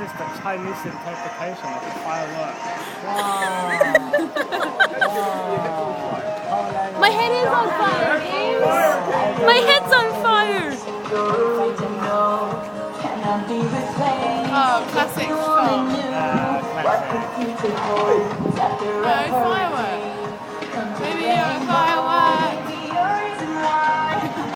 is the Chinese interpretation of the firework. My head is on fire, James! My head's on fire! Oh, classic film. Classic. No, firework. Maybe a firework.